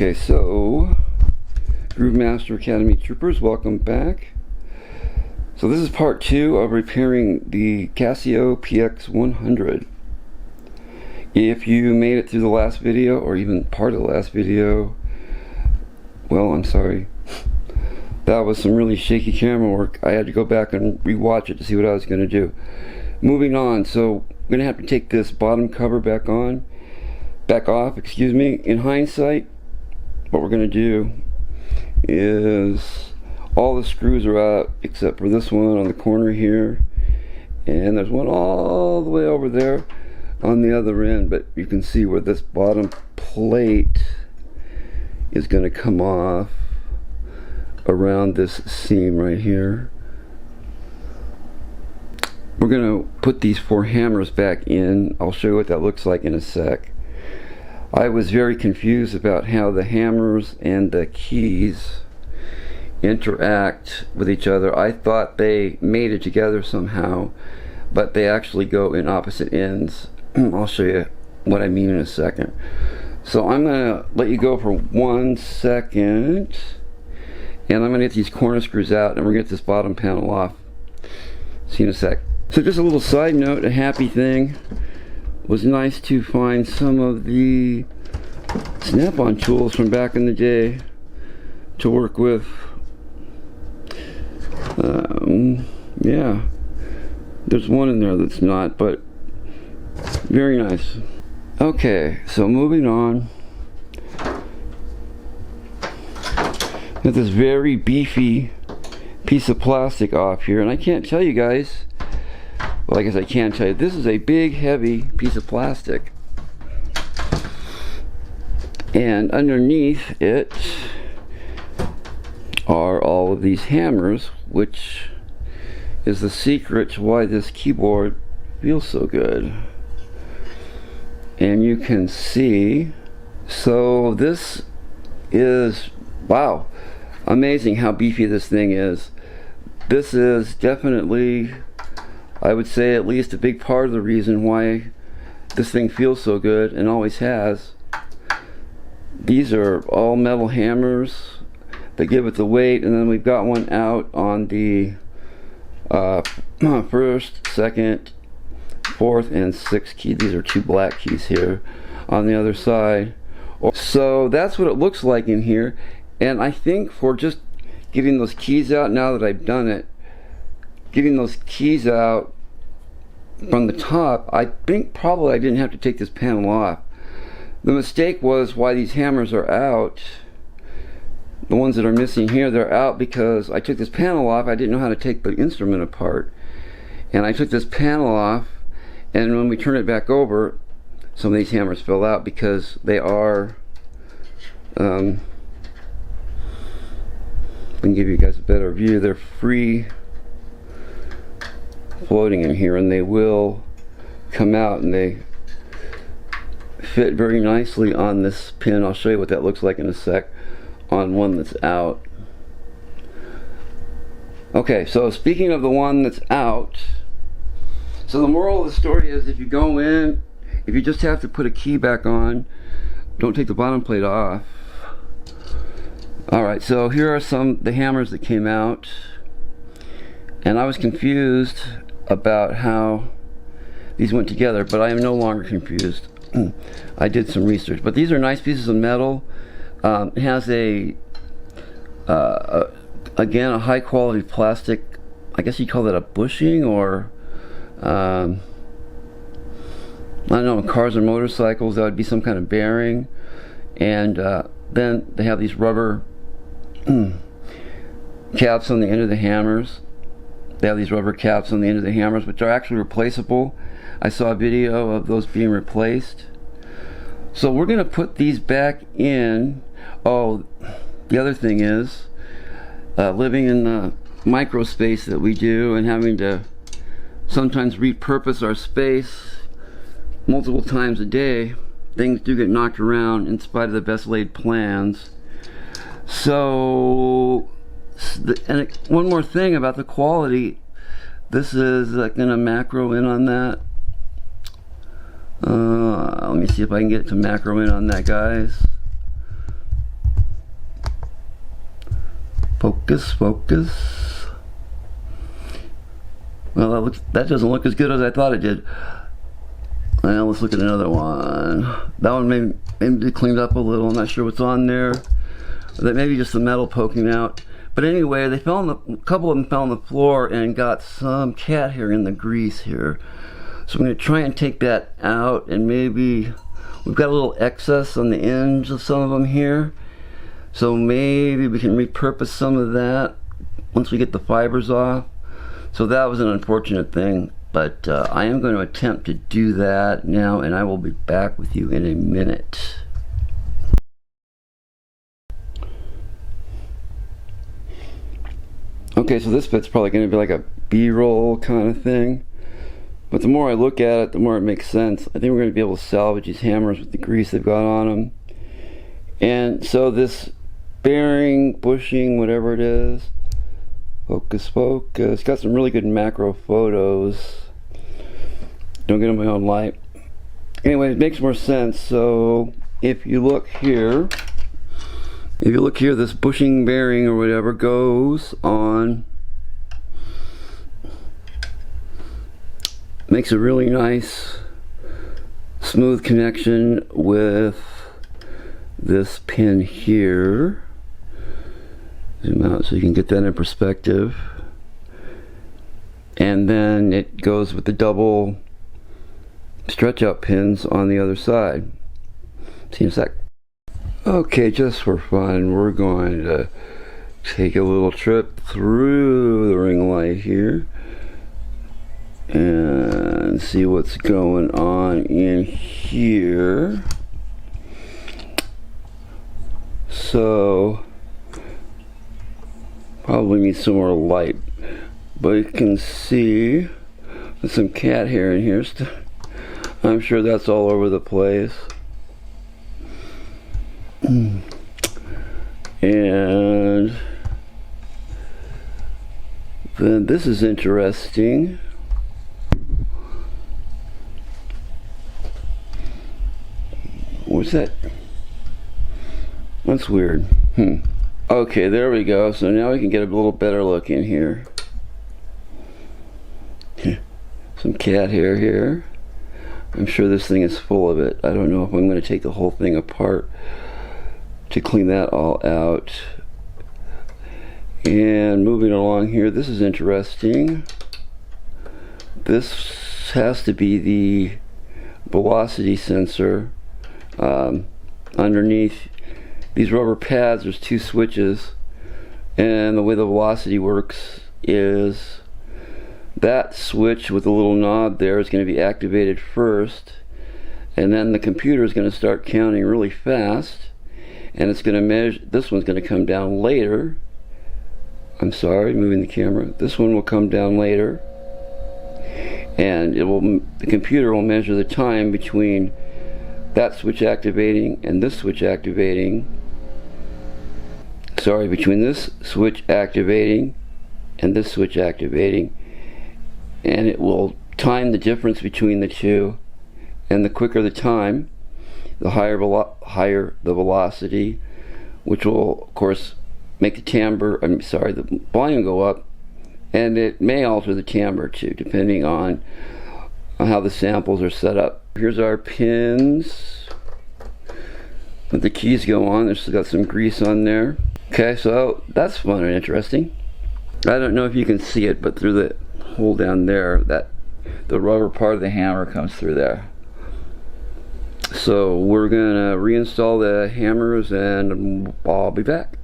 Okay, so Groove Master Academy troopers, welcome back. So this is part 2 of repairing the Casio PX 100. If you made it through the last video, or even part of the last video, well, I'm sorry. That was some really shaky camera work. I had to go back and rewatch it to see what I was going to do. Moving on, so I'm going to have to take this bottom cover back off, excuse me. In hindsight, what we're going to do is all the screws are out except for this one on the corner here, and there's one all the way over there on the other end, but you can see where this bottom plate is going to come off around this seam right here. We're going to put these 4 hammers back in. I'll show you what that looks like in a sec. I was very confused about how the hammers and the keys interact with each other. I thought they mated together somehow, but they actually go in opposite ends. I'll show you what I mean in a second. So I'm going to let you go for 1 second, and I'm going to get these corner screws out, and we're going to get this bottom panel off. See you in a sec. So just a little side note, a happy thing. It was nice to find some of the snap-on tools from back in the day to work with. Yeah, there's one in there that's not, but very nice. Okay, so moving on. Got this very beefy piece of plastic off here, and I can't tell you guys, well, I guess I can tell you, this is a big heavy piece of plastic, and underneath it are all of these hammers, which is the secret to why this keyboard feels so good. And you can see, so this is, wow, amazing how beefy this thing is. This is definitely, I would say, at least a big part of the reason why this thing feels so good and always has. These are all metal hammers that give it the weight, and then we've got one out on the first, second, fourth, and sixth key. These are 2 black keys here on the other side. So that's what it looks like in here, and I think for just getting those keys out, now that I've done it, getting those keys out from the top, I think probably I didn't have to take this panel off. The mistake was why these hammers are out. The ones that are missing here, they're out because I took this panel off. I didn't know how to take the instrument apart, and I took this panel off, and when we turn it back over, some of these hammers fell out because they are I can give you guys a better view. They're free floating in here, and they will come out, and they fit very nicely on this pin. I'll show you what that looks like in a sec on one that's out. Okay, so speaking of the one that's out, so the moral of the story is, if you go in, if you just have to put a key back on, don't take the bottom plate off. Alright, so here are the hammers that came out, and I was confused about how these went together, but I am no longer confused. I did some research, but these are nice pieces of metal. It has again, a high quality plastic. I guess you call that a bushing, or I don't know, in cars or motorcycles that would be some kind of bearing. And then they have these rubber caps on the end of the hammers. They have these rubber caps on the end of the hammers, which are actually replaceable. I saw a video of those being replaced. So we're going to put these back in. Oh, the other thing is, living in the micro space that we do, and having to sometimes repurpose our space multiple times a day, things do get knocked around in spite of the best laid plans. So, and one more thing about the quality, this is going to macro in on that. Let me see if I can get it to macro in on that, guys. Focus, focus. Well, that doesn't look as good as I thought it did. Now let's look at another one. That one maybe cleaned up a little. I'm not sure what's on there. That maybe just the metal poking out. But anyway, a couple of them fell on the floor and got some cat hair in the grease here. So I'm going to try and take that out, and maybe we've got a little excess on the ends of some of them here. So maybe we can repurpose some of that once we get the fibers off. So that was an unfortunate thing, but I am going to attempt to do that now, and I will be back with you in a minute. Okay, so this bit's probably going to be like a B-roll kind of thing, but the more I look at it, the more it makes sense. I think we're going to be able to salvage these hammers with the grease they've got on them. And so this bearing, bushing, whatever it is, focus, focus, got some really good macro photos. Don't get on my own light. Anyway, it makes more sense. So if you look here, this bushing bearing or whatever goes on, makes a really nice smooth connection with this pin here. Zoom out so you can get that in perspective. And then it goes with the double stretch out pins on the other side. See you in a sec. Okay, just for fun, we're going to take a little trip through the ring light here and see what's going on in here. So probably need some more light, but you can see there's some cat hair in here. I'm sure that's all over the place. And then this is interesting. What's that? That's weird. Okay, there we go. So now we can get a little better look in here. Some cat hair here. I'm sure this thing is full of it. I don't know if I'm going to take the whole thing apart to clean that all out. And moving along here, this is interesting. This has to be the velocity sensor. Underneath these rubber pads there's two switches, and the way the velocity works is that switch with the little knob there is going to be activated first, and then the computer is going to start counting really fast, and it's going to measure. This one's going to come down later. I'm sorry, moving the camera. This one will come down later, and the computer will measure the time between that switch activating and this switch activating. Sorry, between this switch activating and this switch activating, and it will time the difference between the two, and the quicker the time, the higher the velocity, which will of course make the the volume go up, and it may alter the timbre too, depending on how the samples are set up. Here's our pins that the keys go on. There's got some grease on there. Okay, so that's fun and interesting. I don't know if you can see it, but through the hole down there, that the rubber part of the hammer comes through there. So we're gonna reinstall the hammers and I'll be back.